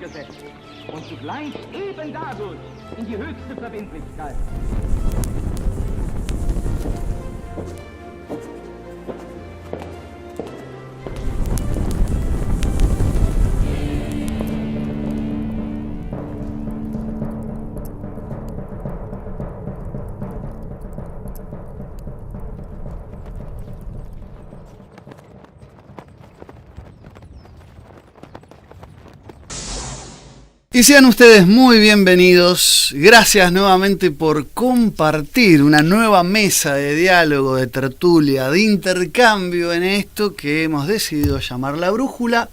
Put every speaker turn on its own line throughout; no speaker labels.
führte und zugleich eben dadurch in die höchste Verbindlichkeit.
Y sean ustedes muy bienvenidos. Gracias nuevamente por compartir una nueva mesa de diálogo, de tertulia, de intercambio en esto que hemos decidido llamar La Brújula.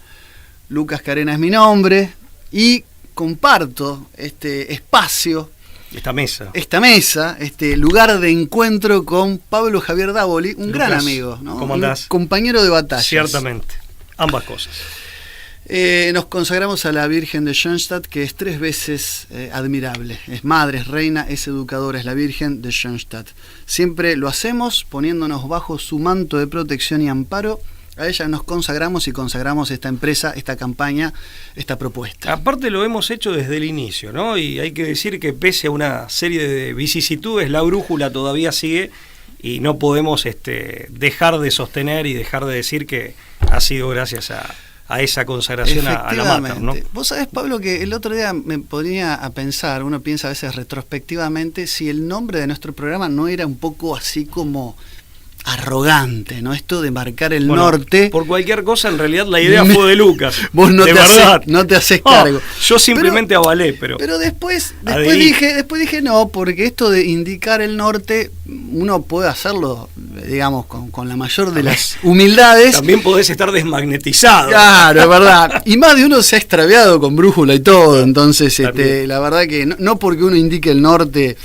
Lucas Carena es mi nombre y comparto este espacio, esta mesa, este lugar de encuentro con Pablo Javier Dávoli, un Lucas, gran amigo, ¿no?
¿Cómo andás?
Un compañero de batalla.
Ciertamente, ambas cosas.
Nos consagramos a la Virgen de Schoenstatt, que es 3 veces admirable. Es madre, es reina, es educadora, es la Virgen de Schoenstatt. Siempre lo hacemos poniéndonos bajo su manto de protección y amparo. A ella nos consagramos y consagramos esta empresa, esta campaña, esta propuesta.
Aparte lo hemos hecho desde el inicio, ¿no? Y hay que decir que pese a una serie de vicisitudes, la brújula todavía sigue y no podemos dejar de sostener y dejar de decir que ha sido gracias a esa consagración a la Mater, ¿no?
Vos sabés, Pablo, que el otro día me ponía a pensar, uno piensa a veces retrospectivamente, si el nombre de nuestro programa no era un poco así como arrogante, ¿no? Esto de marcar el norte.
Por cualquier cosa, en realidad la idea fue de Lucas.
Vos no te haces cargo.
Yo simplemente avalé, pero
después dije no, porque esto de indicar el norte, uno puede hacerlo, digamos, con la mayor de las humildades.
También podés estar desmagnetizado.
Claro, es verdad. Y más de uno se ha extraviado con brújula y todo, entonces la verdad que no porque uno indique el norte.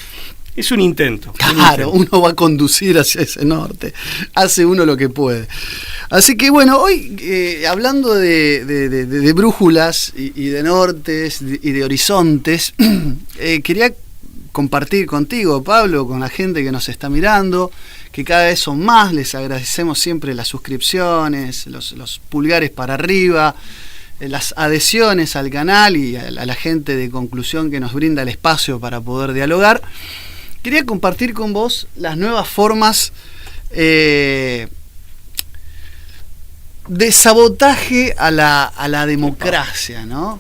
Es un intento.
Claro, uno va a conducir hacia ese norte. Hace uno lo que puede. Así que bueno, hoy hablando de brújulas y de nortes y de horizontes, quería compartir contigo, Pablo, con la gente que nos está mirando, que cada vez son más. Les agradecemos siempre las suscripciones, los pulgares para arriba, las adhesiones al canal y a la gente de Conclusión que nos brinda el espacio para poder dialogar. Quería compartir con vos las nuevas formas de sabotaje a la democracia, ¿no?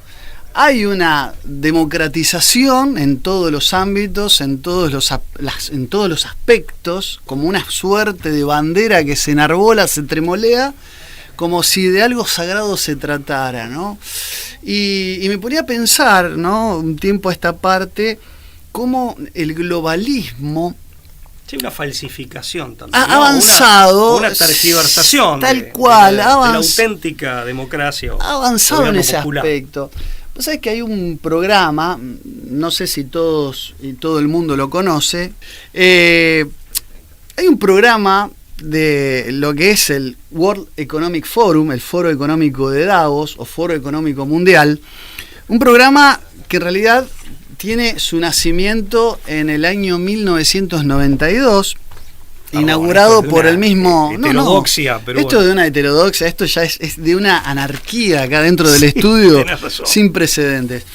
Hay una democratización en todos los ámbitos, en todos los aspectos, como una suerte de bandera que se enarbola, se tremolea, como si de algo sagrado se tratara, ¿no? Y me ponía a pensar, ¿no? Un tiempo a esta parte, cómo el globalismo,
sí, una falsificación también,
ha avanzado,
una tergiversación
tal cual,
de la auténtica democracia,
ha avanzado en ese
popular.
aspecto. Vos sabés que hay un programa, no sé si todo el mundo lo conoce, hay un programa de lo que es el World Economic Forum, el Foro Económico de Davos o Foro Económico Mundial, un programa que en realidad tiene su nacimiento en el año 1992, inaugurado por el mismo...
Heterodoxia, pero
esto
bueno.
de una heterodoxia, esto ya es de una anarquía acá dentro del estudio sin precedentes.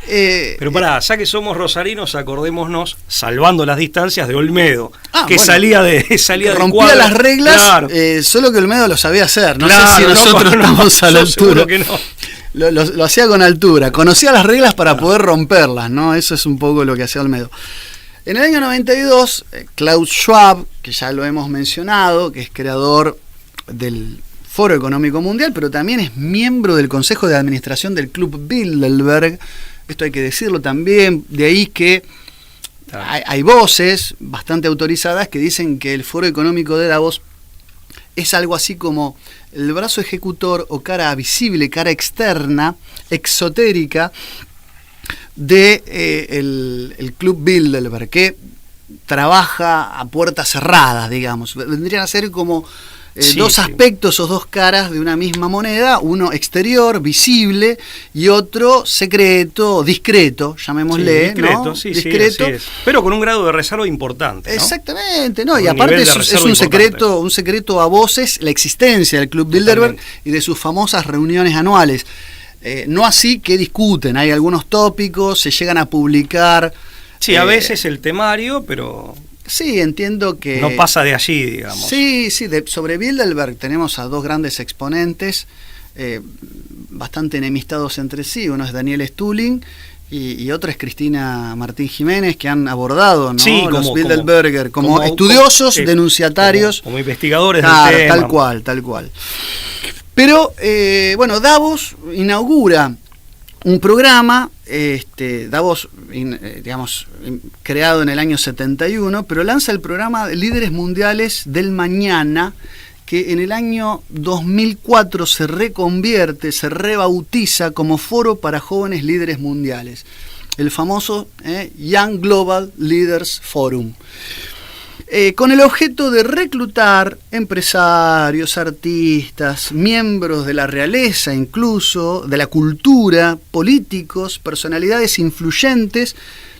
Pero ya que somos rosarinos, acordémonos, salvando las distancias, de Olmedo, que
bueno,
salía
rompía las reglas,
claro.
Solo que Olmedo lo sabía hacer. No
claro,
sé si nosotros estamos a la altura.
Que no.
Lo hacía con altura, conocía las reglas para poder romperlas, ¿no? Eso es un poco lo que hacía Olmedo. En el año 92, Klaus Schwab, que ya lo hemos mencionado, que es creador del Foro Económico Mundial, pero también es miembro del Consejo de Administración del Club Bilderberg, esto hay que decirlo también, de ahí que hay voces bastante autorizadas que dicen que el Foro Económico de Davos es algo así como el brazo ejecutor o cara visible, cara externa, exotérica de el Club Bilderberg, que trabaja a puertas cerradas, digamos. Vendrían a ser como dos aspectos o dos caras de una misma moneda, uno exterior, visible, y otro secreto, discreto, llamémosle,
discreto,
¿no?
Discreto, pero con un grado de reserva importante, ¿no?
Exactamente, ¿no? Y aparte es un secreto a voces la existencia del Club Bilderberg y de sus famosas reuniones anuales. No así que discuten, hay algunos tópicos, se llegan a publicar.
Sí, a veces el temario, pero...
Sí, entiendo que...
No pasa de allí, digamos.
Sí, sobre Bilderberg tenemos a dos grandes exponentes, bastante enemistados entre sí. Uno es Daniel Stulin y otro es Cristina Martín Jiménez, que han abordado, ¿no?
Sí,
los Bilderberger como estudiosos, denunciatarios.
Como investigadores
claro,
del tema.
Tal cual. Pero, bueno, Davos inaugura un programa, Davos, digamos, creado en el año 71, pero lanza el programa Líderes Mundiales del Mañana, que en el año 2004 se reconvierte, se rebautiza como Foro para Jóvenes Líderes Mundiales, el famoso Young Global Leaders Forum. Con el objeto de reclutar empresarios, artistas, miembros de la realeza, incluso de la cultura, políticos, personalidades influyentes,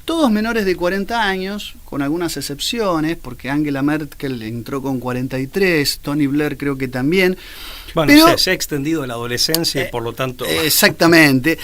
todos menores de 40 años, con algunas excepciones, porque Angela Merkel entró con 43, Tony Blair creo que también.
Bueno,
pero,
se ha extendido la adolescencia y por lo tanto...
Exactamente.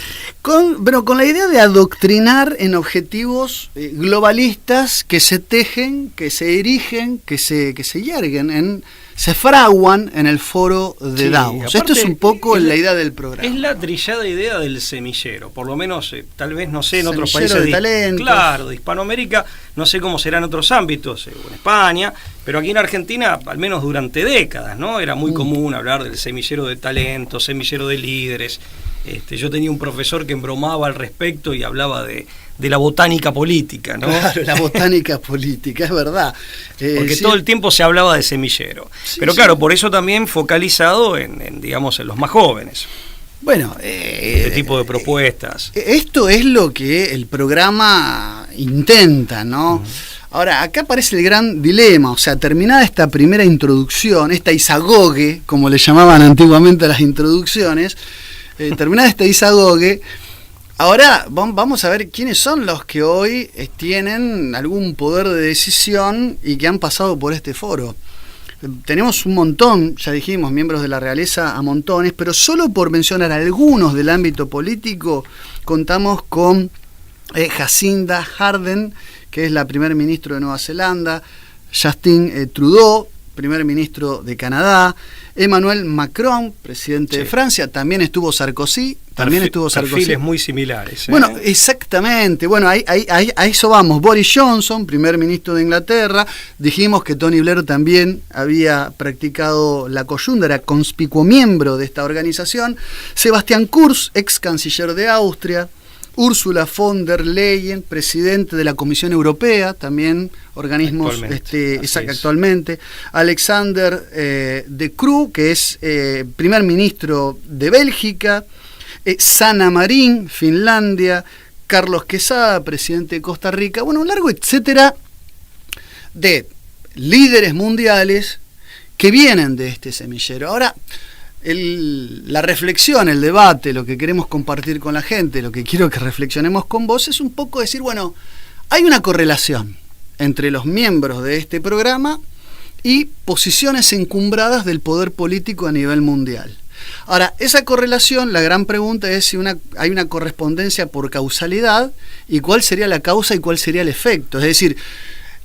Pero con la idea de adoctrinar en objetivos globalistas que se tejen, que se erigen, que se yerguen, se fraguan en el foro de Davos. Esto es un poco la idea del programa.
Es la trillada idea del semillero, por lo menos, tal vez, no sé, en otros
Semillero
países
de talentos.
Claro, de Hispanoamérica, no sé cómo será en otros ámbitos, en España, pero aquí en Argentina, al menos durante décadas, ¿no? Era muy común hablar del semillero de talentos, semillero de líderes. Yo tenía un profesor que embromaba al respecto y hablaba de la botánica política, ¿no?
Claro, la botánica política, es verdad.
Porque
sí,
todo el tiempo se hablaba de semillero.
Sí,
pero claro, por eso también focalizado en digamos, en los más jóvenes.
Bueno,
este tipo de propuestas.
Esto es lo que el programa intenta, ¿no? Ahora, acá aparece el gran dilema, o sea, terminada esta primera introducción, esta isagoge, como le llamaban antiguamente a las introducciones, terminada esta isagoge, ahora vamos a ver quiénes son los que hoy tienen algún poder de decisión y que han pasado por este foro. Tenemos un montón, ya dijimos, miembros de la realeza a montones, pero solo por mencionar algunos del ámbito político, contamos con Jacinda Ardern, que es la primer ministro de Nueva Zelanda, Justin Trudeau, primer ministro de Canadá, Emmanuel Macron, presidente de Francia, también estuvo Sarkozy.
Perfiles muy similares.
Bueno, exactamente. Bueno, a eso vamos. Boris Johnson, primer ministro de Inglaterra. Dijimos que Tony Blair también había practicado la coyunda, era conspicuo miembro de esta organización. Sebastian Kurz, ex canciller de Austria. Ursula von der Leyen, presidente de la Comisión Europea, también organismos actualmente. Alexander De Croo, que es primer ministro de Bélgica. Sanna Marin, Finlandia. Carlos Quesada, presidente de Costa Rica. Bueno, un largo etcétera de líderes mundiales que vienen de este semillero. Ahora, la reflexión, el debate, lo que queremos compartir con la gente, lo que quiero que reflexionemos con vos, es un poco decir, bueno, hay una correlación entre los miembros de este programa y posiciones encumbradas del poder político a nivel mundial. Ahora, esa correlación, la gran pregunta es si hay una correspondencia por causalidad y cuál sería la causa y cuál sería el efecto. Es decir,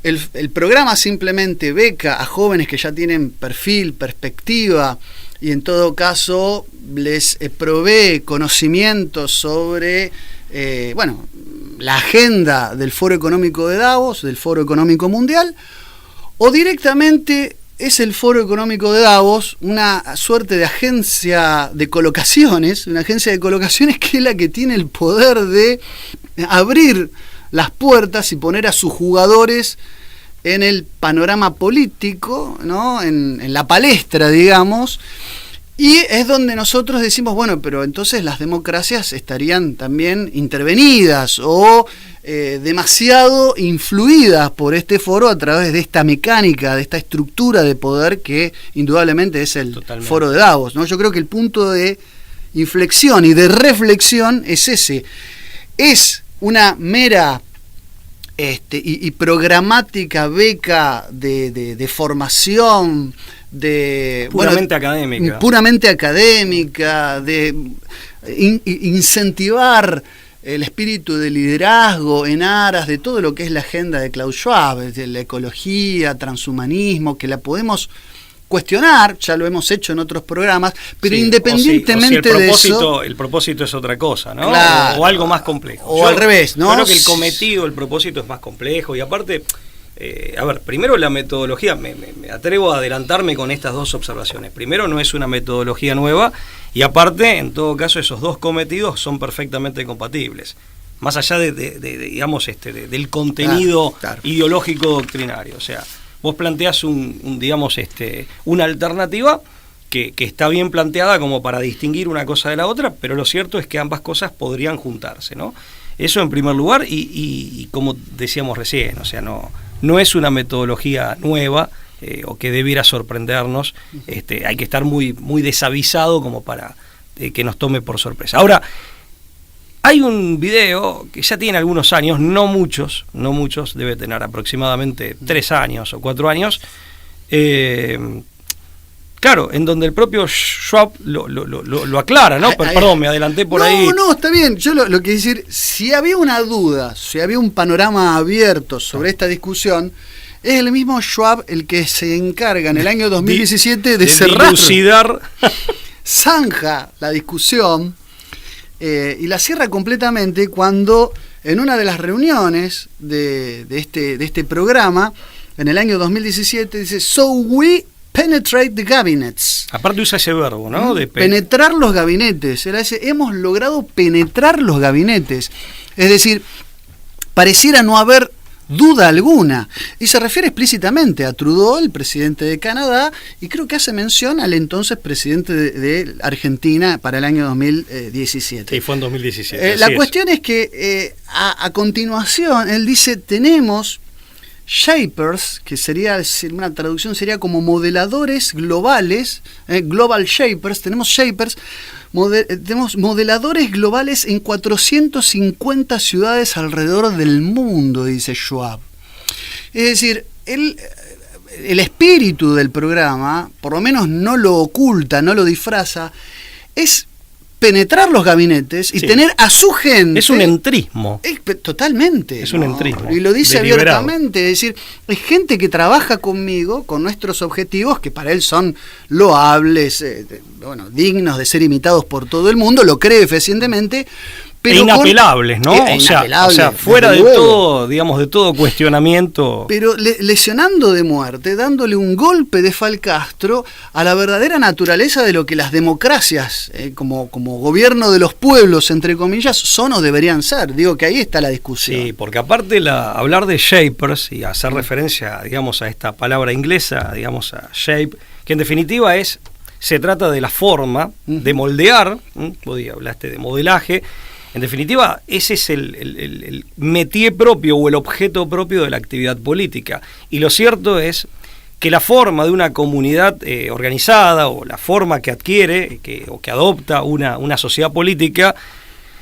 el programa simplemente beca a jóvenes que ya tienen perfil, perspectiva, y en todo caso les provee conocimientos sobre la agenda del Foro Económico de Davos, del Foro Económico Mundial, o directamente es el Foro Económico de Davos una suerte de agencia de colocaciones, que es la que tiene el poder de abrir las puertas y poner a sus jugadores en el panorama político, ¿no? En la palestra, digamos, y es donde nosotros decimos, bueno, pero entonces las democracias estarían también intervenidas o demasiado influidas por este foro a través de esta mecánica, de esta estructura de poder que indudablemente es el Foro de Davos, ¿no? Yo creo que el punto de inflexión y de reflexión es ese. Es una mera y programática beca de formación,
puramente académica,
incentivar el espíritu de liderazgo en aras de todo lo que es la agenda de Klaus Schwab, de la ecología, transhumanismo, que la podemos cuestionar, ya lo hemos hecho en otros programas, pero sí, independientemente de eso...
El propósito es otra cosa, ¿no?
Claro,
o algo más complejo.
O al revés, ¿no?
Yo creo que el cometido, el propósito es más complejo, y aparte, primero la metodología, me atrevo a adelantarme con estas dos observaciones. Primero, no es una metodología nueva, y aparte, en todo caso, esos dos cometidos son perfectamente compatibles. Más allá del contenido ideológico doctrinario. O sea, vos planteás una alternativa que está bien planteada como para distinguir una cosa de la otra, pero lo cierto es que ambas cosas podrían juntarse, ¿no? Eso en primer lugar, y como decíamos recién, o sea, no es una metodología nueva o que debiera sorprendernos. Hay que estar muy, muy desavisado como para que nos tome por sorpresa. Ahora, hay un video que ya tiene algunos años, no muchos, debe tener aproximadamente 3 años o 4 años, claro, en donde el propio Schwab lo aclara, ¿no? Perdón, me adelanté por ahí.
No, está bien. Yo lo que decir, si había una duda, si había un panorama abierto sobre esta discusión, es el mismo Schwab el que se encarga en el año 2017 de cerrar,
dilucidar,
zanja la discusión. Y la cierra completamente cuando en una de las reuniones de este programa, en el año 2017, dice: "So we penetrate the cabinets".
Aparte usa ese verbo, ¿no? De
penetrar los gabinetes. Era ese: hemos logrado penetrar los gabinetes. Es decir, pareciera no haber duda alguna. Y se refiere explícitamente a Trudeau, el presidente de Canadá, y creo que hace mención al entonces presidente de Argentina para el año 2017.
Sí, fue en 2017.
La cuestión es que a continuación él dice: tenemos shapers, que sería una traducción, sería como modeladores globales, global shapers, tenemos shapers, tenemos modeladores globales en 450 ciudades alrededor del mundo, dice Schwab. Es decir, el espíritu del programa, por lo menos no lo oculta, no lo disfraza, es penetrar los gabinetes y tener a su gente.
Es un entrismo.
Totalmente.
Es un entrismo.
Y lo dice abiertamente, es decir, es gente que trabaja conmigo, con nuestros objetivos, que para él son loables, dignos de ser imitados por todo el mundo, lo cree fehacientemente, pero
inapelables, ¿no? O sea, fuera de todo, digamos, de todo cuestionamiento.
Pero lesionando de muerte, dándole un golpe de Falcastro a la verdadera naturaleza de lo que las democracias, como gobierno de los pueblos, entre comillas, son o deberían ser. Digo que ahí está la discusión.
Sí, porque aparte hablar de shapers y hacer referencia, digamos, a esta palabra inglesa, digamos, a shape, que en definitiva se trata de la forma de moldear. Vos hablaste de modelaje. En definitiva, ese es el métier propio o el objeto propio de la actividad política. Y lo cierto es que la forma de una comunidad organizada, o la forma que adquiere o que adopta una sociedad política,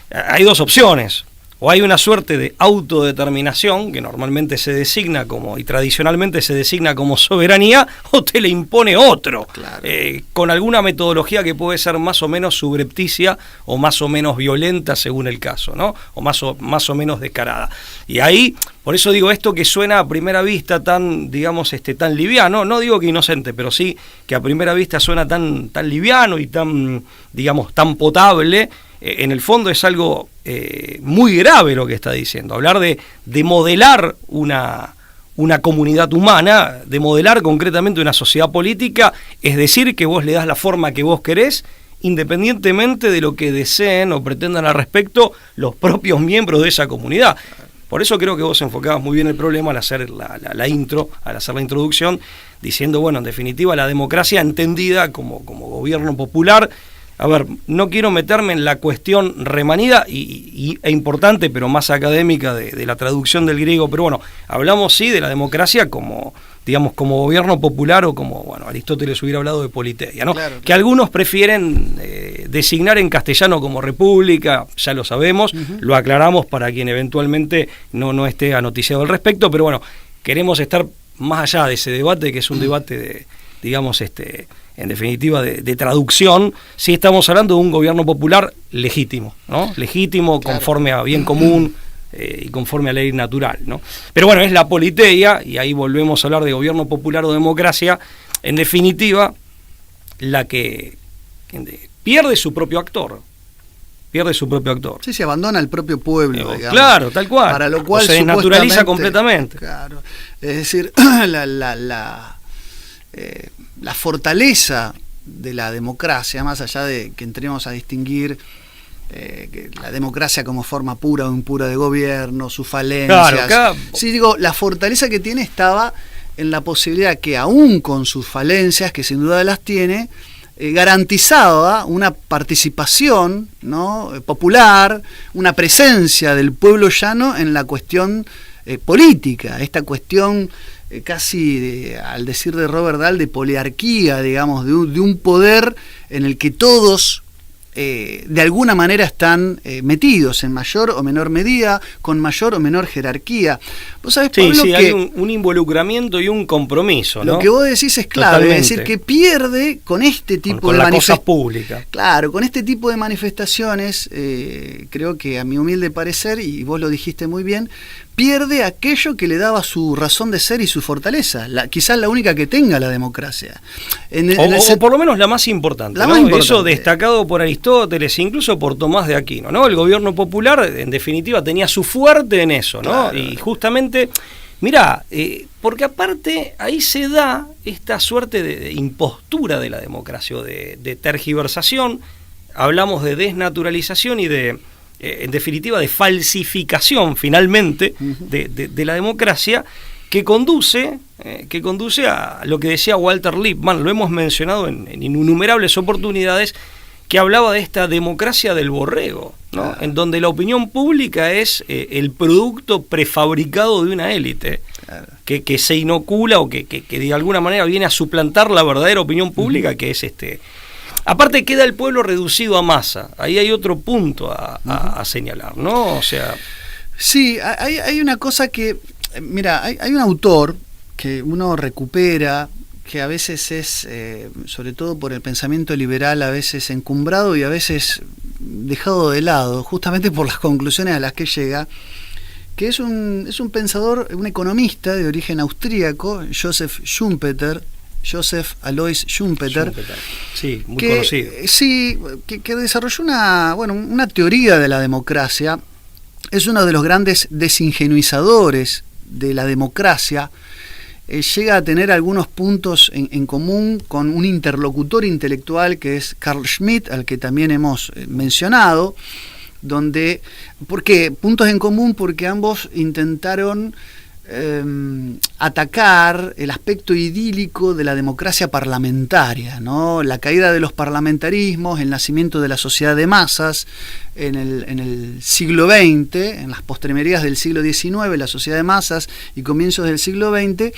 hay dos opciones. O hay una suerte de autodeterminación, que normalmente se designa y tradicionalmente se designa como soberanía, o te le impone otro, claro, con alguna metodología que puede ser más o menos subrepticia o más o menos violenta según el caso, ¿no? O más o menos descarada. Y ahí, por eso digo esto que suena a primera vista tan, digamos, tan liviano, no digo que inocente, pero sí que a primera vista suena tan liviano y tan, digamos, tan potable. En el fondo es algo muy grave lo que está diciendo. Hablar de modelar una comunidad humana, de modelar concretamente una sociedad política, es decir, que vos le das la forma que vos querés, independientemente de lo que deseen o pretendan al respecto los propios miembros de esa comunidad. Por eso creo que vos enfocabas muy bien el problema al hacer la intro, al hacer la introducción, diciendo, bueno, en definitiva, la democracia entendida como gobierno popular. A ver, no quiero meterme en la cuestión remanida e importante, pero más académica de la traducción del griego, pero bueno, hablamos sí de la democracia como, digamos, como gobierno popular, o como, bueno, Aristóteles hubiera hablado de politeia, ¿no? Claro. Que algunos prefieren designar en castellano como república, ya lo sabemos, lo aclaramos para quien eventualmente no esté anoticiado al respecto, pero bueno, queremos estar más allá de ese debate, que es un debate de, digamos, en definitiva, de traducción, sí estamos hablando de un gobierno popular legítimo, ¿no? Legítimo, claro, conforme a bien común y conforme a ley natural, ¿no? Pero bueno, es la politeia, y ahí volvemos a hablar de gobierno popular o democracia, en definitiva, la que pierde su propio actor. Sí,
se abandona el propio pueblo, digamos.
Claro, tal cual.
Para lo cual
se desnaturaliza completamente.
Claro. Es decir, la fortaleza de la democracia, más allá de que entremos a distinguir que la democracia como forma pura o impura de gobierno, sus falencias. Claro, sí, digo, la fortaleza que tiene estaba en la posibilidad que, aún con sus falencias, que sin duda las tiene, garantizaba una participación, ¿no?, popular, una presencia del pueblo llano en la cuestión política, esta cuestión casi, al decir de Robert Dahl, de poliarquía, digamos, de un poder en el que todos de alguna manera están metidos en mayor o menor medida, con mayor o menor jerarquía. ¿Vos sabés, Pablo,
sí,
que
hay un involucramiento y un compromiso, ¿no?
Lo que vos decís es clave. Totalmente. Es decir, que pierde con este tipo de
manifestaciones públicas.
Claro, con este tipo de manifestaciones, creo que, a mi humilde parecer, y vos lo dijiste muy bien, pierde aquello que le daba su razón de ser y su fortaleza, quizás la única que tenga la democracia.
O por lo menos la más importante, ¿no? Eso destacado por Aristóteles, incluso por Tomás de Aquino, ¿no? El gobierno popular, en definitiva, tenía su fuerte en eso, ¿no? Claro. Y justamente, mirá, porque aparte ahí se da esta suerte de impostura de la democracia, o de tergiversación. Hablamos de desnaturalización y en definitiva, de falsificación, finalmente, de la democracia, que conduce a lo que decía Walter Lippmann, lo hemos mencionado en innumerables oportunidades, que hablaba de esta democracia del borrego, ¿no? En donde la opinión pública es el producto prefabricado de una élite, que se inocula, o que de alguna manera viene a suplantar la verdadera opinión pública, que es Aparte, queda el pueblo reducido a masa. Ahí hay otro punto a señalar, ¿no? O sea...
Sí, hay una cosa que... Mira, hay un autor que uno recupera, que a veces es, sobre todo por el pensamiento liberal, a veces encumbrado y a veces dejado de lado, justamente por las conclusiones a las que llega, que es un pensador, un economista de origen austríaco, Joseph Alois Schumpeter,
sí, muy conocido.
Sí, que desarrolló una teoría de la democracia. Es uno de los grandes desingenuizadores de la democracia. Llega a tener algunos puntos en común con un interlocutor intelectual que es Carl Schmitt, al que también hemos mencionado, ¿por qué? Puntos en común porque ambos intentaron atacar el aspecto idílico de la democracia parlamentaria, ¿no? La caída de los parlamentarismos, el nacimiento de la sociedad de masas en el siglo XX, en las postremerías del siglo XIX, la sociedad de masas, y comienzos del siglo XX,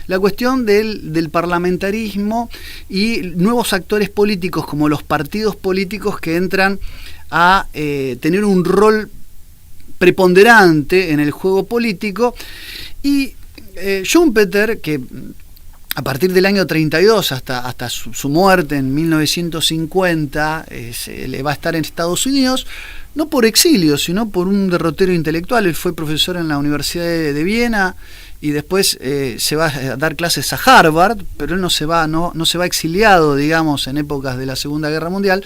la cuestión del parlamentarismo y nuevos actores políticos como los partidos políticos que entran a tener un rol preponderante en el juego político. Y Schumpeter, que a partir del año 32 hasta su muerte en 1950 le va a estar en Estados Unidos, no por exilio, sino por un derrotero intelectual. Él fue profesor en la Universidad de Viena y después se va a dar clases a Harvard, pero él no se va exiliado, digamos, en épocas de la Segunda Guerra Mundial,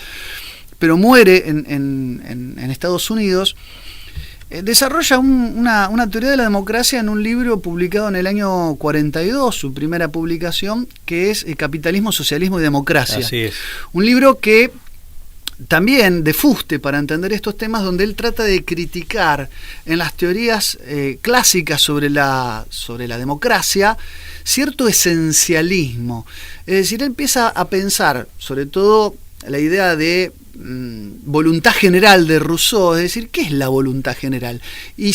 pero muere en Estados Unidos. Desarrolla una teoría de la democracia en un libro publicado en el año 42, su primera publicación, que es Capitalismo, Socialismo y Democracia.
Así es. Un
libro que también de fuste para entender estos temas, donde él trata de criticar en las teorías clásicas sobre la democracia cierto esencialismo. Es decir, él empieza a pensar, sobre todo, la idea de voluntad general de Rousseau, es decir, ¿qué es la voluntad general? Y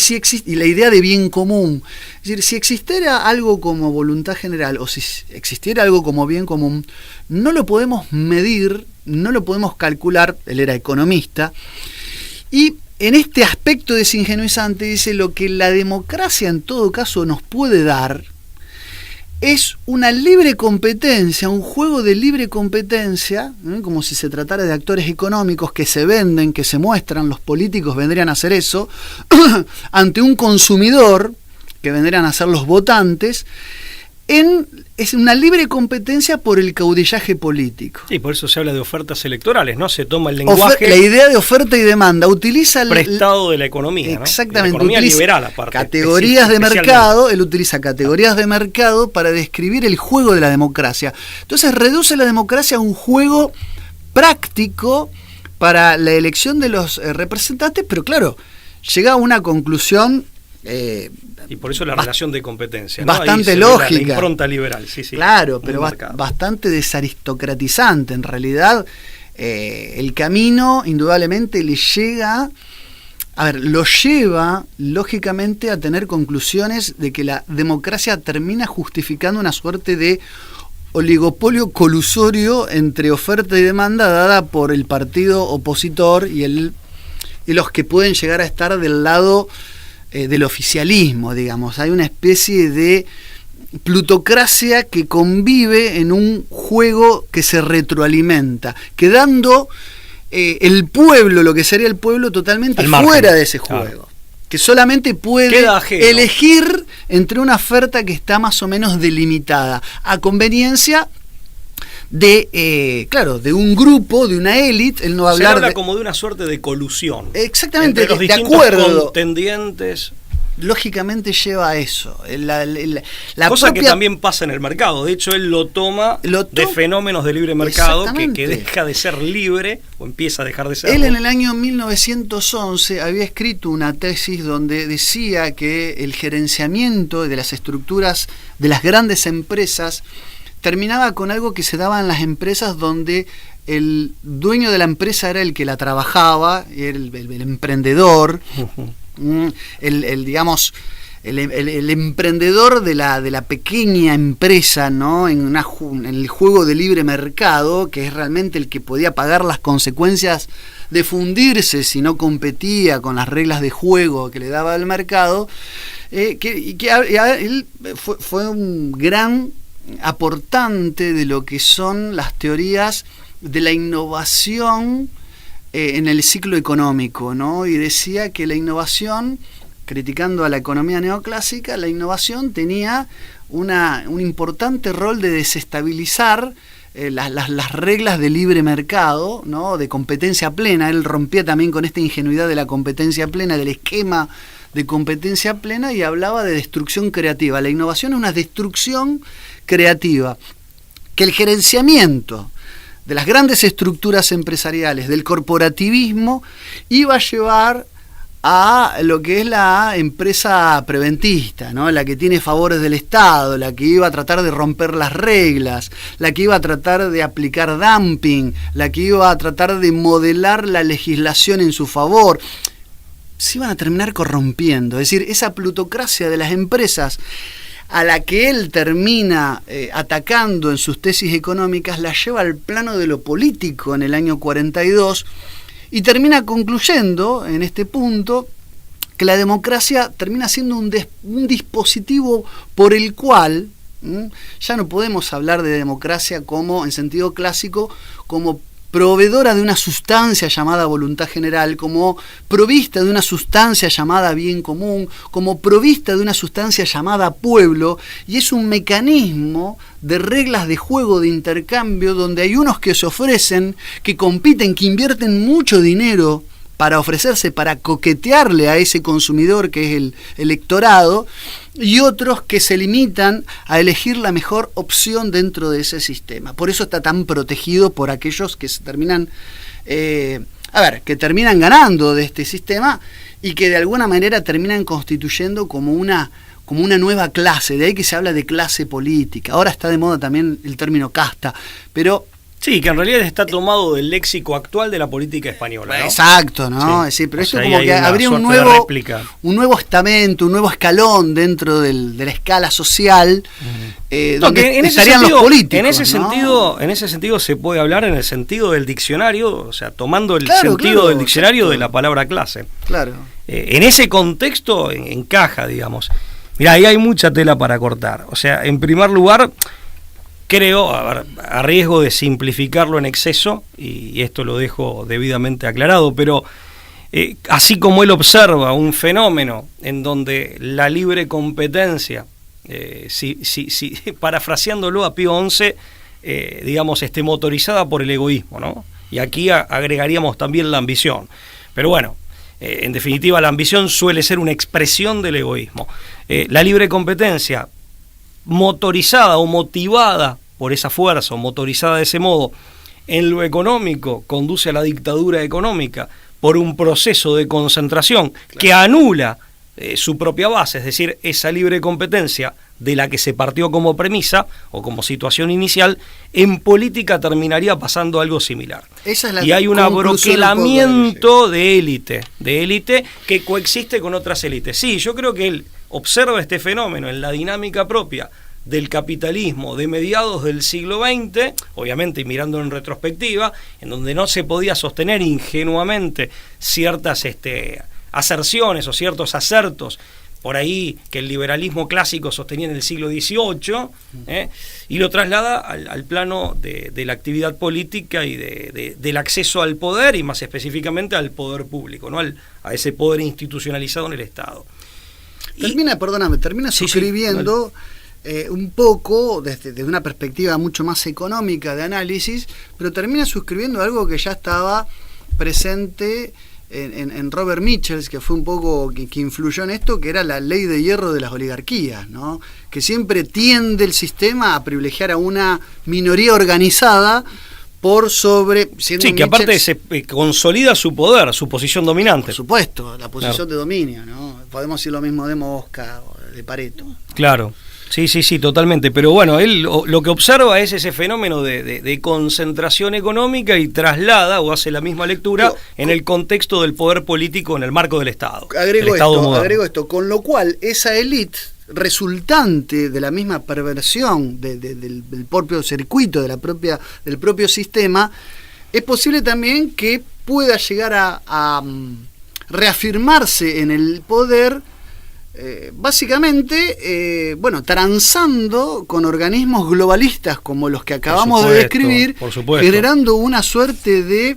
la idea de bien común. Es decir, si existiera algo como voluntad general, o si existiera algo como bien común, no lo podemos medir, no lo podemos calcular. Él era economista, y en este aspecto desingenuizante dice: lo que la democracia en todo caso nos puede dar es una libre competencia, un juego de libre competencia, como si se tratara de actores económicos que se venden, que se muestran, los políticos vendrían a hacer eso, ante un consumidor, que vendrían a ser los votantes, es una libre competencia por el caudillaje político.
Sí, por eso se habla de ofertas electorales, ¿no? Se toma el lenguaje...
La idea de oferta y demanda utiliza el
prestado de la economía,
exactamente,
¿no? La economía
utiliza
liberal, aparte.
Categorías de mercado, él utiliza categorías de mercado para describir el juego de la democracia. Entonces reduce la democracia a un juego práctico para la elección de los representantes, pero claro, llega a una conclusión...
y por eso la relación de competencia, ¿no?
Bastante lógica.
La impronta liberal, sí.
Claro, pero bastante desaristocratizante. En realidad, el camino indudablemente le llega... lo lleva lógicamente a tener conclusiones de que la democracia termina justificando una suerte de oligopolio colusorio entre oferta y demanda dada por el partido opositor y los que pueden llegar a estar del lado del oficialismo, digamos. Hay una especie de plutocracia que convive en un juego que se retroalimenta, quedando el pueblo, lo que sería el pueblo, totalmente fuera de ese juego. Claro. Que solamente puede elegir entre una oferta que está más o menos delimitada, a conveniencia de de un grupo, de una élite. Él no va a hablar.
Se habla como de una suerte de colusión.
Exactamente,
entre los distintos contendientes.
Lógicamente lleva a eso. La
cosa que también pasa en el mercado. De hecho, él lo toma de fenómenos de libre mercado que deja de ser libre o empieza a dejar de ser.
Él en el año 1911 había escrito una tesis donde decía que el gerenciamiento de las estructuras de las grandes empresas terminaba con algo que se daba en las empresas donde el dueño de la empresa era el que la trabajaba, era el emprendedor. El emprendedor de la pequeña empresa, ¿no? en el juego de libre mercado, que es realmente el que podía pagar las consecuencias de fundirse si no competía con las reglas de juego que le daba el mercado, él fue un gran aportante de lo que son las teorías de la innovación en el ciclo económico, ¿no? Y decía que la innovación, criticando a la economía neoclásica, la innovación tenía un importante rol de desestabilizar las reglas de libre mercado, ¿no? De competencia plena. Él rompía también con esta ingenuidad de la competencia plena, del esquema de competencia plena, y hablaba de destrucción creativa. La innovación es una destrucción creativa, que el gerenciamiento de las grandes estructuras empresariales, del corporativismo, iba a llevar a lo que es la empresa preventista, ¿no? La que tiene favores del Estado, la que iba a tratar de romper las reglas, la que iba a tratar de aplicar dumping, la que iba a tratar de modelar la legislación en su favor. Se iban a terminar corrompiendo. Es decir, esa plutocracia de las empresas a la que él termina atacando en sus tesis económicas, la lleva al plano de lo político en el año 42 y termina concluyendo en este punto que la democracia termina siendo un dispositivo por el cual ya no podemos hablar de democracia como en sentido clásico, como proveedora de una sustancia llamada voluntad general, como provista de una sustancia llamada bien común, como provista de una sustancia llamada pueblo, y es un mecanismo de reglas de juego, de intercambio, donde hay unos que se ofrecen, que compiten, que invierten mucho dinero para ofrecerse, para coquetearle a ese consumidor que es el electorado, y otros que se limitan a elegir la mejor opción dentro de ese sistema. Por eso está tan protegido por aquellos que se terminan, que terminan ganando de este sistema y que de alguna manera terminan constituyendo como una nueva clase. De ahí que se habla de clase política. Ahora está de moda también el término casta, pero
sí, que en realidad está tomado del léxico actual de la política española, ¿no?
Exacto, ¿no? Sí. Es decir, pero esto es como que habría un nuevo estamento, un nuevo escalón dentro de la escala social, donde estarían los políticos.
En ese sentido se puede hablar en el sentido del diccionario, o sea, tomando el sentido del diccionario de la palabra clase.
Claro.
En ese contexto encaja, digamos. Mirá, ahí hay mucha tela para cortar. O sea, en primer lugar, creo, a riesgo de simplificarlo en exceso, y esto lo dejo debidamente aclarado, pero así como él observa un fenómeno en donde la libre competencia, parafraseándolo a Pío XI, digamos, motorizada por el egoísmo, ¿no? Y aquí agregaríamos también la ambición. Pero bueno, en definitiva, la ambición suele ser una expresión del egoísmo. La libre competencia, motorizada o motivada por esa fuerza, o motorizada de ese modo, en lo económico, conduce a la dictadura económica por un proceso de concentración que anula su propia base, es decir, esa libre competencia de la que se partió como premisa o como situación inicial. En política terminaría pasando algo similar.
Esa es la
y hay un abroquelamiento de élite que coexiste con otras élites. Sí, yo creo que él observa este fenómeno en la dinámica propia del capitalismo de mediados del siglo XX, obviamente mirando en retrospectiva, en donde no se podía sostener ingenuamente ciertas aserciones o ciertos acertos por ahí que el liberalismo clásico sostenía en el siglo XVIII, y lo traslada al plano de la actividad política y del acceso al poder, y más específicamente al poder público, ¿no? A ese poder institucionalizado en el Estado.
Termina suscribiendo un poco desde una perspectiva mucho más económica de análisis, pero termina suscribiendo algo que ya estaba presente en Robert Mitchell, que fue un poco que influyó en esto, que era la ley de hierro de las oligarquías, ¿no? Que siempre tiende el sistema a privilegiar a una minoría organizada por sobre...
Sí, que aparte se consolida su poder, su posición dominante.
Por supuesto, la posición de dominio, ¿no? Podemos decir lo mismo de Mosca o de Pareto.
Claro. Sí, totalmente. Pero bueno, él lo que observa es ese fenómeno de concentración económica y traslada o hace la misma lectura en el contexto del poder político en el marco del Estado.
Agrego esto, con lo cual esa élite resultante de la misma perversión del propio circuito, del propio sistema, es posible también que pueda llegar a reafirmarse en el poder, básicamente, transando con organismos globalistas como los que acabamos de describir, generando una suerte de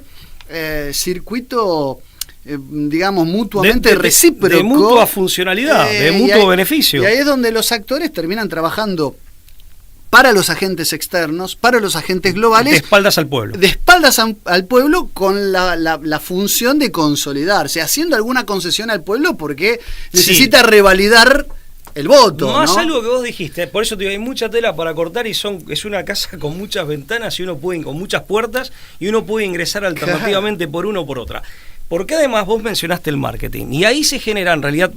circuito, digamos, mutuamente recíproco.
De mutua funcionalidad, de mutuo beneficio.
Y ahí es donde los actores terminan trabajando para los agentes externos, para los agentes globales.
De espaldas al pueblo.
De espaldas al pueblo, con la función de consolidarse, haciendo alguna concesión al pueblo porque necesita revalidar el voto.
Más, ¿no? Algo que vos dijiste, por eso te digo, hay mucha tela para cortar, y es una casa con muchas ventanas y con muchas puertas, y uno puede ingresar alternativamente por una o por otra. Porque además vos mencionaste el marketing, y ahí se genera, en realidad,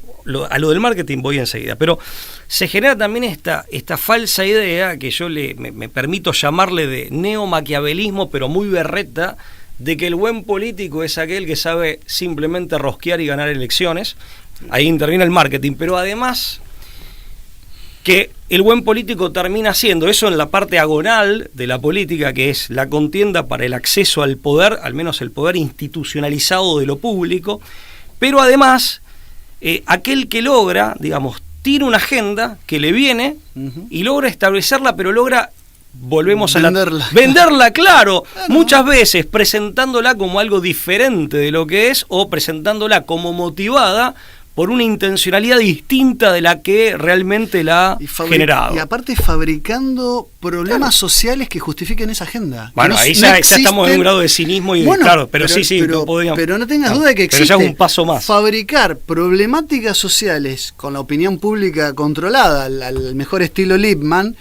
a lo del marketing voy enseguida, pero se genera también esta falsa idea, que yo me permito llamarle de neo-maquiavelismo, pero muy berreta, de que el buen político es aquel que sabe simplemente rosquear y ganar elecciones. Ahí interviene el marketing, pero además que el buen político termina siendo eso en la parte agonal de la política, que es la contienda para el acceso al poder, al menos el poder institucionalizado de lo público, pero además aquel que logra, digamos, tiene una agenda que le viene y logra establecerla, pero logra, volvemos a venderla, claro, muchas veces presentándola como algo diferente de lo que es, o presentándola como motivada por una intencionalidad distinta de la que realmente la ha generado.
Y aparte fabricando problemas sociales que justifiquen esa agenda.
Bueno, ahí ya estamos en un grado de cinismo y claro, pero no
tengas duda de que existe.
Pero ya es un paso más.
Fabricar problemáticas sociales con la opinión pública controlada, al mejor estilo Lippmann,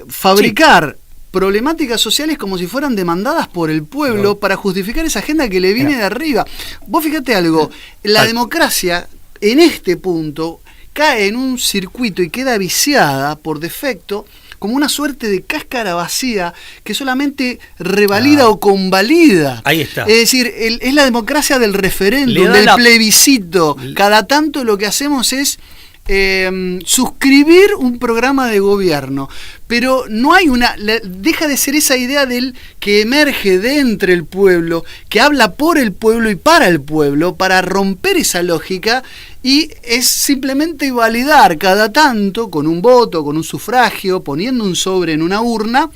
fabricar problemáticas sociales como si fueran demandadas por el pueblo para justificar esa agenda que le viene de arriba. Vos fíjate algo, la democracia en este punto cae en un circuito y queda viciada por defecto como una suerte de cáscara vacía que solamente revalida o convalida.
Ahí está.
Es decir, es la democracia del referéndum, del plebiscito. Cada tanto lo que hacemos es suscribir un programa de gobierno, pero no hay deja de ser esa idea del que emerge de entre el pueblo, que habla por el pueblo y para el pueblo, para romper esa lógica, y es simplemente validar cada tanto, con un voto, con un sufragio, poniendo un sobre en una urna,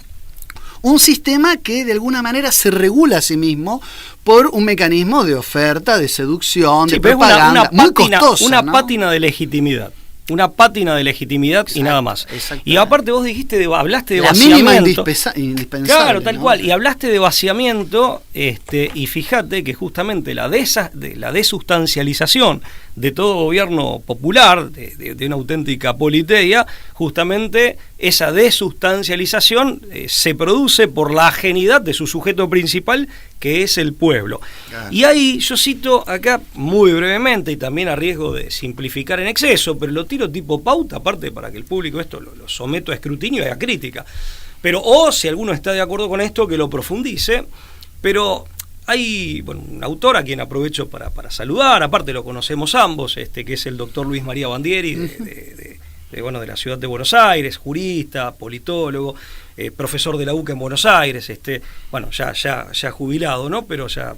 un sistema que de alguna manera se regula a sí mismo por un mecanismo de oferta, de seducción, de propaganda, muy costoso.
Una pátina de legitimidad. Una pátina de legitimidad. Exacto, y nada más. Y aparte vos dijiste, hablaste de vaciamiento.
La mínima indispensable.
Claro, tal
¿no?
cual. Y hablaste de vaciamiento, y fíjate que justamente la desustancialización de todo gobierno popular, de una auténtica politeia, justamente esa desustancialización se produce por la ajenidad de su sujeto principal, que es el pueblo. Claro. Y ahí yo cito acá muy brevemente, y también a riesgo de simplificar en exceso, pero lo tiro tipo pauta, aparte para que el público esto lo someto a escrutinio y a crítica. Pero, si alguno está de acuerdo con esto, que lo profundice. Pero hay un autor a quien aprovecho para saludar, aparte lo conocemos ambos, que es el doctor Luis María Bandieri, de la ciudad de Buenos Aires, jurista, politólogo, profesor de la UCA en Buenos Aires, ya jubilado, ¿no? Pero ya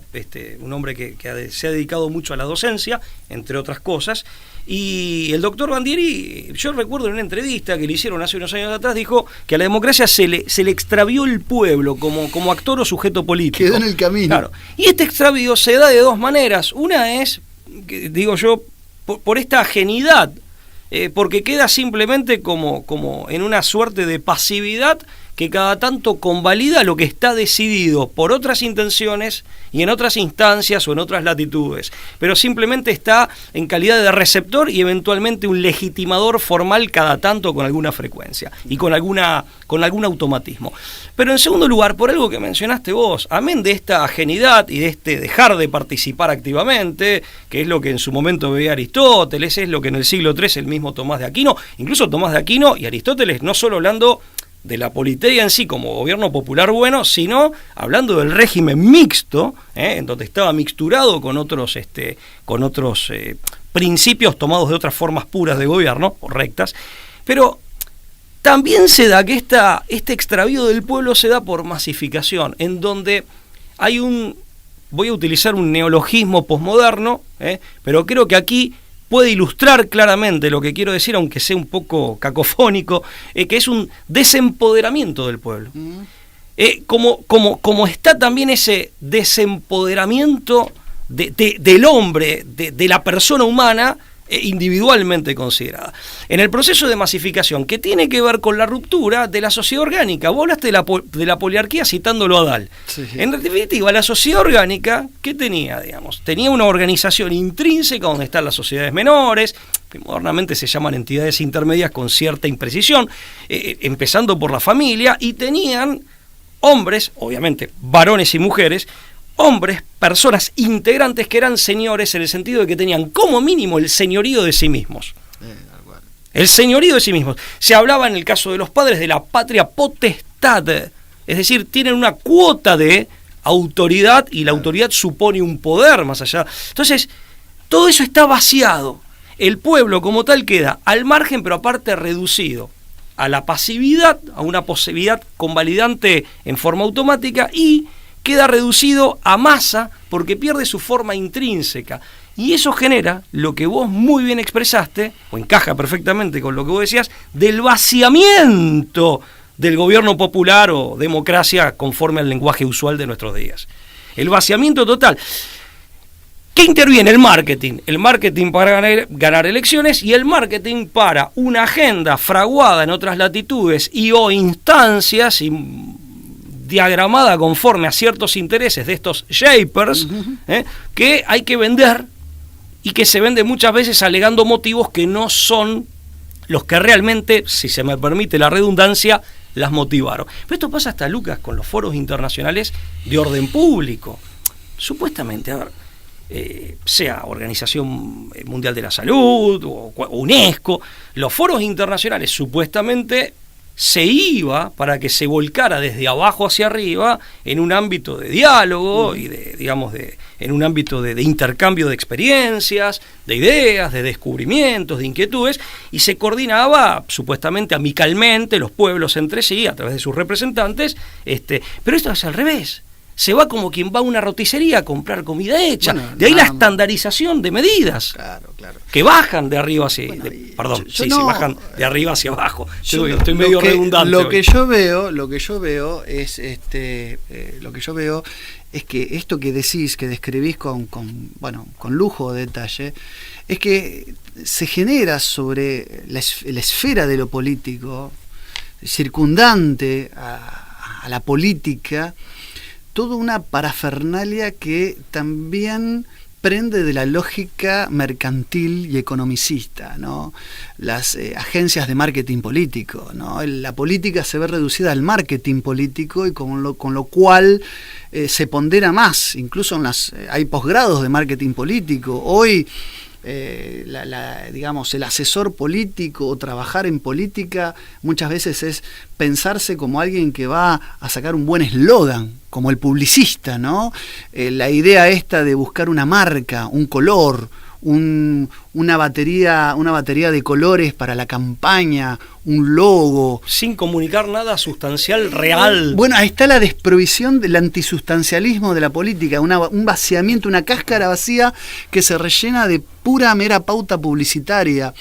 un hombre que se ha dedicado mucho a la docencia, entre otras cosas. Y el doctor Bandieri, yo recuerdo en una entrevista que le hicieron hace unos años atrás, dijo que a la democracia se le extravió el pueblo como actor o sujeto político.
Quedó en el camino.
Claro. Y este extravío se da de dos maneras. Una es, digo yo, por esta ajenidad, porque queda simplemente como en una suerte de pasividad que cada tanto convalida lo que está decidido por otras intenciones y en otras instancias o en otras latitudes, pero simplemente está en calidad de receptor y eventualmente un legitimador formal cada tanto con alguna frecuencia y con algún automatismo. Pero en segundo lugar, por algo que mencionaste vos, amén de esta ajenidad y de este dejar de participar activamente, que es lo que en su momento veía Aristóteles, es lo que en el siglo III el mismo Tomás de Aquino, incluso Tomás de Aquino y Aristóteles, no solo hablando de la politeia en sí como gobierno popular bueno, sino hablando del régimen mixto, en donde estaba mixturado con otros principios tomados de otras formas puras de gobierno, o rectas, pero también se da que este extravío del pueblo se da por masificación, en donde hay voy a utilizar un neologismo posmoderno, pero creo que aquí puede ilustrar claramente lo que quiero decir, aunque sea un poco cacofónico, que es un desempoderamiento del pueblo. Como está también ese desempoderamiento del hombre, de la persona humana, individualmente considerada. En el proceso de masificación, que tiene que ver con la ruptura de la sociedad orgánica. Vos hablaste de la poliarquía citándolo a Dahl. Sí. En definitiva, la sociedad orgánica, ¿qué tenía? Tenía una organización intrínseca donde están las sociedades menores, que modernamente se llaman entidades intermedias con cierta imprecisión, empezando por la familia, y tenían hombres, obviamente varones y mujeres, hombres, personas integrantes que eran señores en el sentido de que tenían como mínimo el señorío de sí mismos. El señorío de sí mismos. Se hablaba en el caso de los padres de la patria potestad, es decir, tienen una cuota de autoridad y la autoridad supone un poder más allá. Entonces, todo eso está vaciado. El pueblo como tal queda al margen, pero aparte reducido a la pasividad, a una posibilidad convalidante en forma automática, y queda reducido a masa porque pierde su forma intrínseca. Y eso genera lo que vos muy bien expresaste, o encaja perfectamente con lo que vos decías, del vaciamiento del gobierno popular o democracia conforme al lenguaje usual de nuestros días. El vaciamiento total. ¿Qué interviene? El marketing para ganar elecciones, y el marketing para una agenda fraguada en otras latitudes y o instancias y diagramada conforme a ciertos intereses de estos shapers, que hay que vender y que se vende muchas veces alegando motivos que no son los que realmente, si se me permite la redundancia, las motivaron. Pero esto pasa hasta, Lucas, con los foros internacionales de orden público. Supuestamente, sea Organización Mundial de la Salud o UNESCO, los foros internacionales supuestamente se iba para que se volcara desde abajo hacia arriba en un ámbito de diálogo y en un ámbito de intercambio de experiencias, de ideas, de descubrimientos, de inquietudes, y se coordinaba supuestamente amicalmente los pueblos entre sí a través de sus representantes, pero esto es al revés. Se va como quien va a una roticería a comprar comida hecha. Bueno, de ahí la estandarización de medidas.
Claro.
Que bajan de arriba hacia... bajan de arriba hacia abajo. Estoy medio redundante.
Lo que yo veo es que esto que decís, que describís con lujo de detalle, es que se genera sobre la esfera de lo político, circundante a la política, toda una parafernalia que también prende de la lógica mercantil y economicista, ¿no? Las agencias de marketing político, ¿no? La política se ve reducida al marketing político y con lo cual se pondera más, incluso hay posgrados de marketing político. Hoy el asesor político o trabajar en política muchas veces es pensarse como alguien que va a sacar un buen eslogan, como el publicista, ¿no? La idea esta de buscar una marca, un color, una batería de colores para la campaña, un logo.
Sin comunicar nada sustancial real.
Bueno, ahí está la desprovisión del antisustancialismo de la política, un vaciamiento, una cáscara vacía que se rellena de pura mera pauta publicitaria.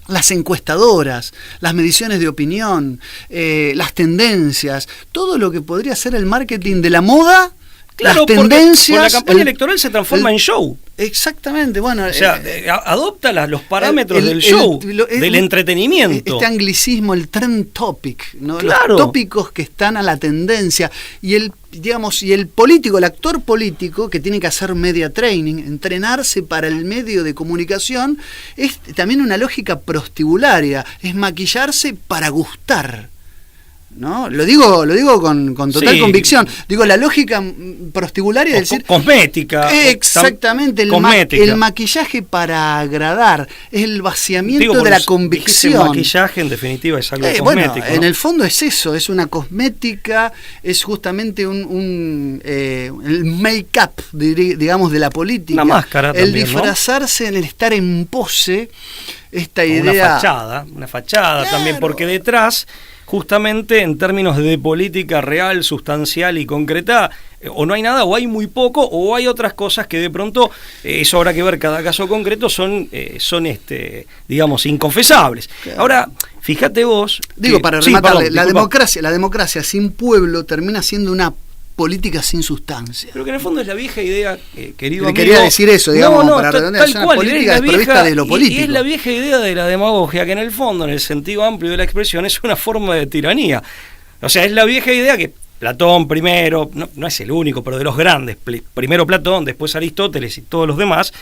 Las encuestadoras, las mediciones de opinión, las tendencias, todo lo que podría ser el marketing de la moda.
Claro,
las tendencias,
con la campaña electoral se transforma en show.
Exactamente, bueno.
O sea, adopta los parámetros del show, del entretenimiento.
Este anglicismo, el trend topic, ¿no?
Claro.
Los tópicos que están a la tendencia. Y el político, el actor político, que tiene que hacer media training, entrenarse para el medio de comunicación, es también una lógica prostibularia, es maquillarse para gustar. ¿No? Lo digo con total convicción. Digo, la lógica prostibularia es decir...
Cosmética.
Exactamente, el maquillaje para agradar, es el vaciamiento de la convicción.
El maquillaje, en definitiva, es algo cosmético.
Bueno, ¿no? En el fondo es eso, es una cosmética, es justamente el make-up, digamos, de la política.
Una máscara
el
también,
disfrazarse, ¿no? El estar en pose, esta idea...
Una fachada claro. También, porque detrás... Justamente en términos de política real, sustancial y concreta, o no hay nada, o hay muy poco, o hay otras cosas que de pronto, eso habrá que ver cada caso concreto, son digamos, inconfesables. Claro. Ahora, fíjate vos...
para rematarle, la democracia sin pueblo termina siendo una política sin sustancia.
Pero que en el fondo es la vieja idea, querido amigo.
Quería decir eso, digamos, para redondear, es una política desprovista de lo político.
Y es la vieja idea de la demagogia, que en el fondo, en el sentido amplio de la expresión, es una forma de tiranía. O sea, es la vieja idea que Platón primero, no es el único, pero de los grandes, primero Platón, después Aristóteles y todos los demás,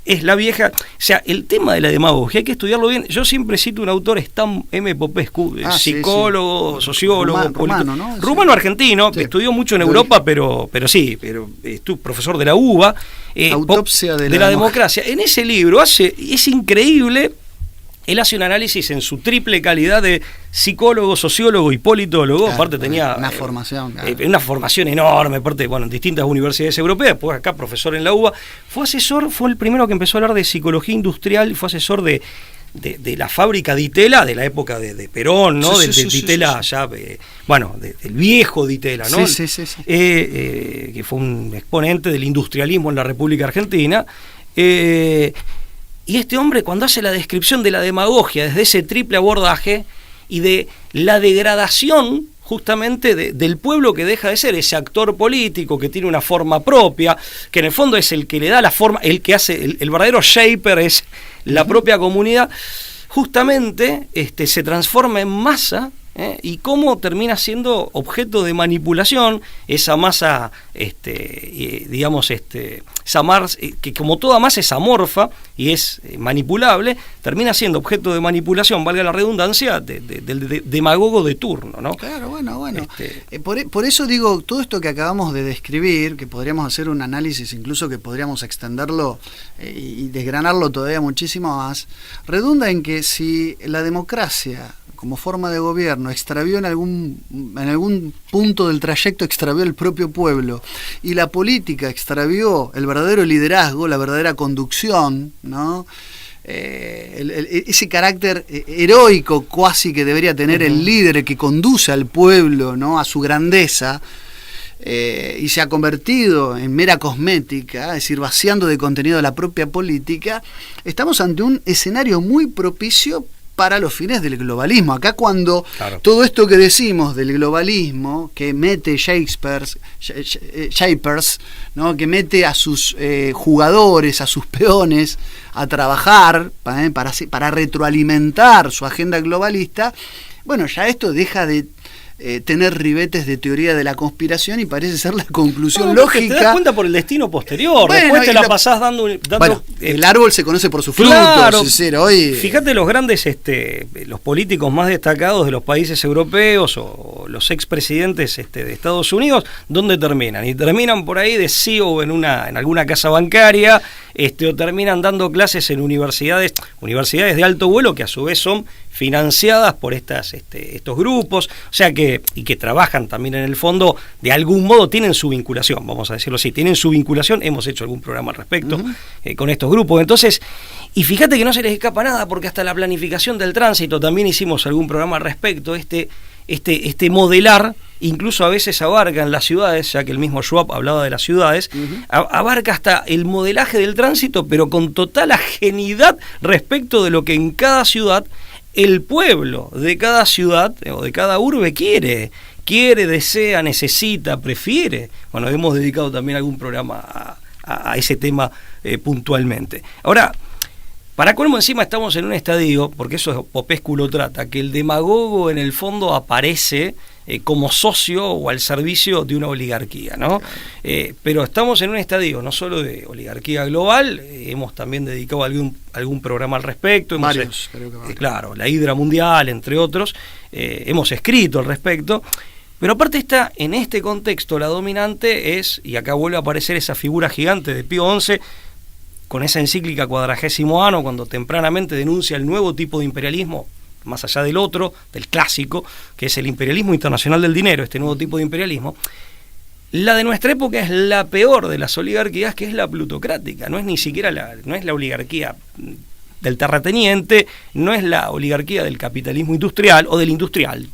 es la vieja... O sea, el tema de la demagogia hay que estudiarlo bien. Yo siempre cito un autor, Stan M. Popescu, psicólogo, sociólogo, rumano argentino, que estudió mucho en Europa, pero estuvo profesor de la UBA,
Autopsia de
la democracia. En ese libro es increíble. Él hace un análisis en su triple calidad de psicólogo, sociólogo y politólogo. Claro, aparte tenía una formación enorme, aparte, en distintas universidades europeas, después acá profesor en la UBA. Fue el primero que empezó a hablar de psicología industrial, fue asesor de la fábrica Di Tella de la época de Perón, ¿no? Del Ditela ya, del viejo Ditela, ¿no? Que fue un exponente del industrialismo en la República Argentina. Y este hombre, cuando hace la descripción de la demagogia desde ese triple abordaje y de la degradación justamente del pueblo que deja de ser ese actor político que tiene una forma propia, que en el fondo es el que le da la forma, el que hace, el verdadero shaper es la propia comunidad, justamente se transforma en masa. Y cómo termina siendo objeto de manipulación esa masa, esa masa, que como toda masa es amorfa y es manipulable, termina siendo objeto de manipulación, valga la redundancia, del demagogo de turno, ¿no?
Claro, bueno. Por eso digo, todo esto que acabamos de describir, que podríamos hacer un análisis, incluso que podríamos extenderlo y desgranarlo todavía muchísimo más, redunda en que si la democracia como forma de gobierno extravió en algún punto del trayecto, extravió el propio pueblo, y la política extravió el verdadero liderazgo, la verdadera conducción, ¿no? Ese carácter heroico cuasi que debería tener el líder que conduce al pueblo, ¿no?, a su grandeza, y se ha convertido en mera cosmética, es decir, vaciando de contenido la propia política. Estamos ante un escenario muy propicio para los fines del globalismo. Acá cuando todo esto que decimos del globalismo, que mete Shapers, ¿no?, que mete a sus jugadores, a sus peones a trabajar para retroalimentar su agenda globalista, bueno, ya esto deja de tener ribetes de teoría de la conspiración y parece ser la conclusión lógica.
Te das cuenta por el destino posterior.
Bueno,
después te la pasás dando
bueno, el árbol se conoce por sus frutos.
Claro,
Hoy,
fíjate los grandes, los políticos más destacados de los países europeos o los expresidentes de Estados Unidos, ¿dónde terminan? Y terminan por ahí de CEO en alguna casa bancaria, o terminan dando clases en universidades de alto vuelo que a su vez son financiadas por estos grupos, o sea que trabajan también en el fondo, de algún modo tienen su vinculación, vamos a decirlo así, tienen su vinculación, hemos hecho algún programa al respecto con estos grupos. Entonces, y fíjate que no se les escapa nada, porque hasta la planificación del tránsito también hicimos algún programa al respecto, este modelar, incluso a veces abarca en las ciudades, ya que el mismo Schwab hablaba de las ciudades, abarca hasta el modelaje del tránsito, pero con total ajenidad respecto de lo que en cada ciudad el pueblo de cada ciudad o de cada urbe quiere, desea, necesita, prefiere. Bueno, hemos dedicado también algún programa a ese tema puntualmente. Ahora, para colmo encima estamos en un estadio, porque eso es Popescu lo trata, que el demagogo en el fondo aparece como socio o al servicio de una oligarquía, ¿no? Pero estamos en un estadio no solo de oligarquía global, hemos también dedicado algún programa al respecto.
Varios, creo que varios.
Claro, la Hidra Mundial, entre otros, hemos escrito al respecto. Pero aparte está, en este contexto, la dominante es, y acá vuelve a aparecer esa figura gigante de Pío XI, con esa encíclica 40º ano, cuando tempranamente denuncia el nuevo tipo de imperialismo, más allá del otro, del clásico, que es el imperialismo internacional del dinero, este nuevo tipo de imperialismo. La de nuestra época es la peor de las oligarquías, que es la plutocrática, no es ni siquiera no es la oligarquía del terrateniente, no es la oligarquía del capitalismo industrial o del industrial.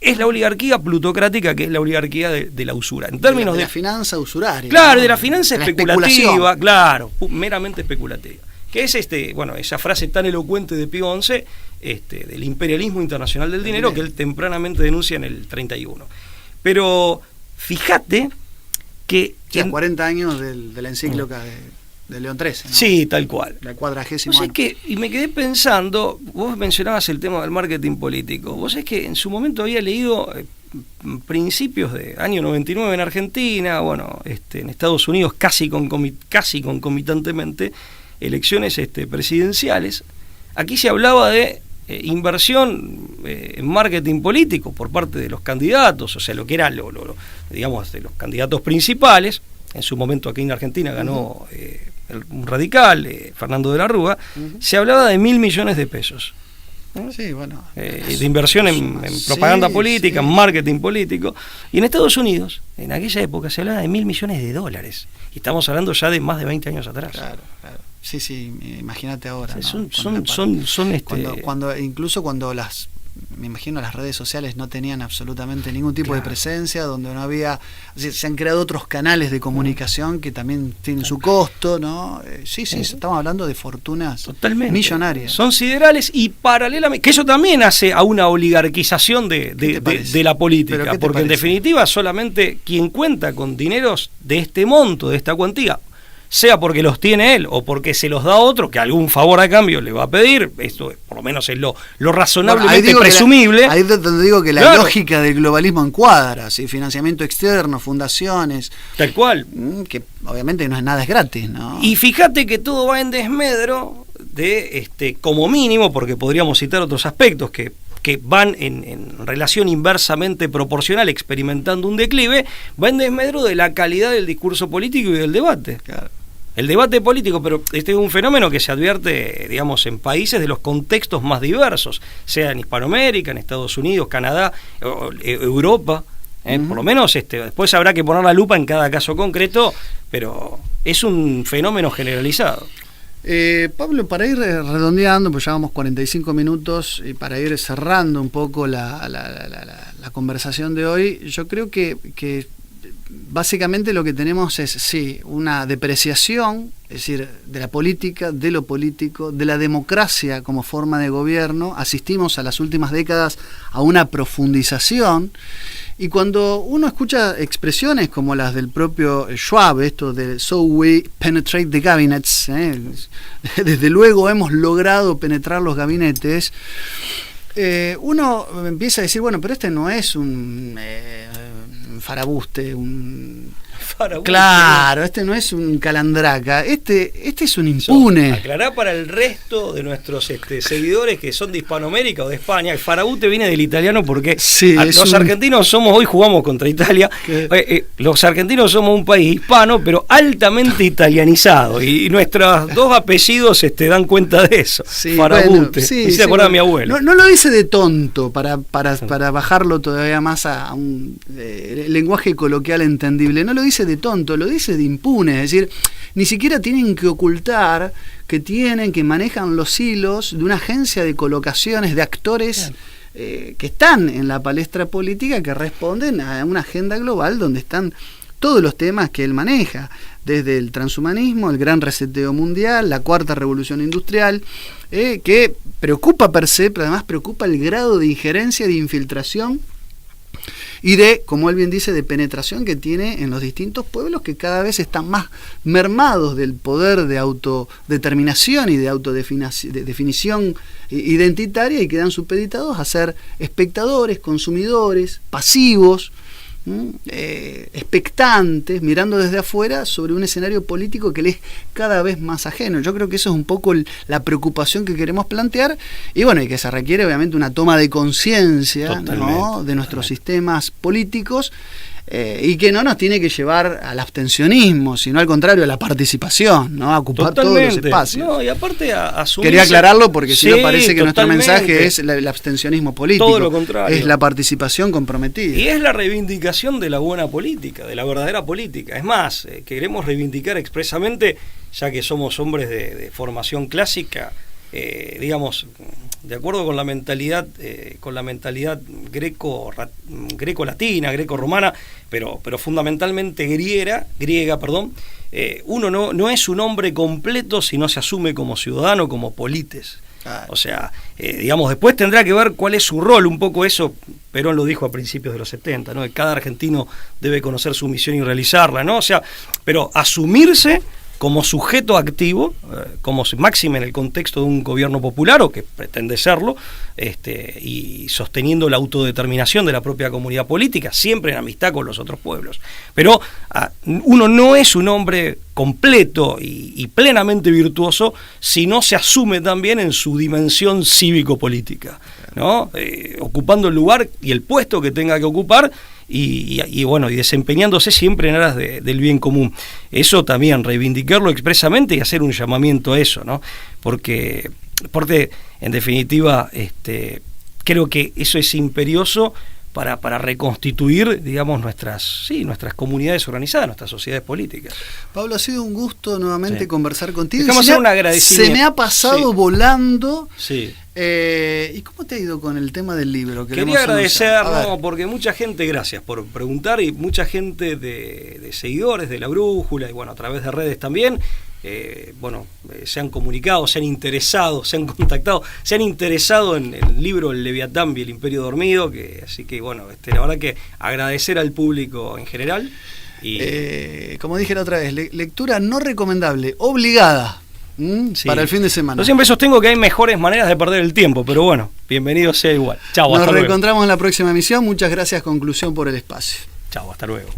Es la oligarquía plutocrática, que es la oligarquía de la usura. En términos de la
finanza usuraria.
Claro,
¿no?
de la finanza especulativa, claro, meramente especulativa. Que es esa frase tan elocuente de Pío XI, del imperialismo internacional del dinero, que él tempranamente denuncia en el 31. Pero fíjate que...
Ya 40 años de la encíclica de León XIII, ¿no?
Sí, tal cual.
La 40º ano.
Y me quedé pensando, vos mencionabas el tema del marketing político. Vos sabés que en su momento había leído principios de año 99 en Argentina, en Estados Unidos casi concomitantemente, elecciones presidenciales. Aquí se hablaba de inversión en marketing político por parte de los candidatos, o sea, lo que era digamos, de los candidatos principales. En su momento aquí en Argentina ganó un radical, Fernando de la Rúa. Se hablaba de 1.000 millones de pesos.
Sí, bueno,
de inversión en propaganda política, en marketing político. Y en Estados Unidos, en aquella época, se hablaba de 1.000 millones de dólares. Y estamos hablando ya de más de 20 años atrás.
Claro. Sí, imagínate ahora.
O sea,
¿no? Incluso cuando me imagino las redes sociales no tenían absolutamente ningún tipo de presencia, donde no había, se han creado otros canales de comunicación que también tienen su costo, ¿no? Sí, estamos hablando de fortunas millonarias.
Son siderales, y paralelamente, que eso también hace a una oligarquización de la política, porque en definitiva solamente quien cuenta con dineros de este monto, de esta cuantía, sea porque los tiene él o porque se los da a otro, que algún favor a cambio le va a pedir, esto por lo menos es lo razonablemente presumible.
Ahí es donde digo que la lógica del globalismo encuadra, ¿sí? Financiamiento externo, fundaciones.
Tal cual.
Que obviamente no es nada, es gratis, ¿no?
Y fíjate que todo va en desmedro de, como mínimo, porque podríamos citar otros aspectos que van en relación inversamente proporcional, experimentando un declive, va en desmedro de la calidad del discurso político y del debate.
Claro.
el debate político, pero este es un fenómeno que se advierte, digamos, en países de los contextos más diversos, sea en Hispanoamérica, en Estados Unidos, Canadá, Europa. Por lo menos después habrá que poner la lupa en cada caso concreto, pero es un fenómeno generalizado.
Pablo, para ir redondeando, pues ya vamos 45 minutos, y para ir cerrando un poco la conversación de hoy, yo creo que básicamente lo que tenemos es, sí, una depreciación, es decir, de la política, de lo político, de la democracia como forma de gobierno. Asistimos a las últimas décadas a una profundización, y cuando uno escucha expresiones como las del propio Schwab, esto de "so we penetrate the cabinets", desde luego hemos logrado penetrar los gabinetes, uno empieza a decir, bueno, pero este no es un farabuste, claro, este no es un calandraca, este es un impune.
Aclará para el resto de nuestros seguidores que son de Hispanoamérica o de España, el farabuste viene del italiano porque
sí,
los argentinos somos, hoy jugamos contra Italia, los argentinos somos un país hispano, pero altamente italianizado, y nuestros dos apellidos dan cuenta de eso. Sí, farabuste,
bueno,
se acuerda de mi abuelo.
No lo dice de tonto para bajarlo todavía más a un lenguaje coloquial entendible, no lo dice de tonto, lo dice de impune, es decir, ni siquiera tienen que ocultar que manejan los hilos de una agencia de colocaciones de actores que están en la palestra política, que responden a una agenda global donde están todos los temas que él maneja, desde el transhumanismo, el gran reseteo mundial, la cuarta revolución industrial, que preocupa per se, pero además preocupa el grado de injerencia, de infiltración y de, como él bien dice, de penetración que tiene en los distintos pueblos, que cada vez están más mermados del poder de autodeterminación y de autodefinición identitaria, y quedan supeditados a ser espectadores, consumidores, pasivos, expectantes, mirando desde afuera sobre un escenario político que les es cada vez más ajeno. Yo creo que eso es un poco la preocupación que queremos plantear, y bueno, y que se requiere obviamente una toma de conciencia, ¿no?, de nuestros sistemas políticos, y que no nos tiene que llevar al abstencionismo, sino al contrario, a la participación, ¿no?, a ocupar todos los espacios.
No, y aparte a asumirse...
Quería aclararlo porque si no parece que nuestro mensaje es el abstencionismo político.
Todo lo contrario.
Es la participación comprometida.
Y es la reivindicación de la buena política, de la verdadera política. Es más, queremos reivindicar expresamente, ya que somos hombres de formación clásica, digamos, de acuerdo con la mentalidad greco-latina, greco-romana, pero fundamentalmente griega, uno no es un hombre completo si no se asume como ciudadano, como polites. O sea, digamos, después tendrá que ver cuál es su rol, un poco eso Perón lo dijo a principios de los 70, ¿no? Que cada argentino debe conocer su misión y realizarla, ¿no? O sea, pero asumirse como sujeto activo, como máxime en el contexto de un gobierno popular, o que pretende serlo, y sosteniendo la autodeterminación de la propia comunidad política, siempre en amistad con los otros pueblos. Pero uno no es un hombre completo y plenamente virtuoso si no se asume también en su dimensión cívico-política, ¿no? Ocupando el lugar y el puesto que tenga que ocupar, y bueno, y desempeñándose siempre en aras del bien común. Eso también, reivindicarlo expresamente y hacer un llamamiento a eso, ¿no? Porque en definitiva, creo que eso es imperioso para reconstituir, digamos, nuestras comunidades organizadas, nuestras sociedades políticas.
Pablo, ha sido un gusto nuevamente conversar contigo.
Dejamos hacer un agradecimiento.
Se me ha pasado volando.
Sí.
¿Y cómo te ha ido con el tema del libro?
Quería agradecer, porque mucha gente, gracias por preguntar, y mucha gente de seguidores de La Brújula, y bueno, a través de redes también, se han comunicado, se han interesado, se han contactado, se han interesado en el libro El Leviatán y el Imperio Dormido, así que bueno, la verdad que agradecer al público en general. Y
como dije la otra vez, lectura no recomendable, obligada. Sí. Para el fin de semana.
Yo siempre sostengo que hay mejores maneras de perder el tiempo, pero bueno, bienvenido sea igual. Chau, hasta luego.
Nos reencontramos en la próxima emisión. Muchas gracias, Conclusión, por el espacio.
Chau, hasta luego.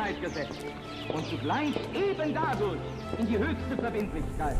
Sicherheit gesetzt und zugleich eben dadurch in die höchste Verbindlichkeit.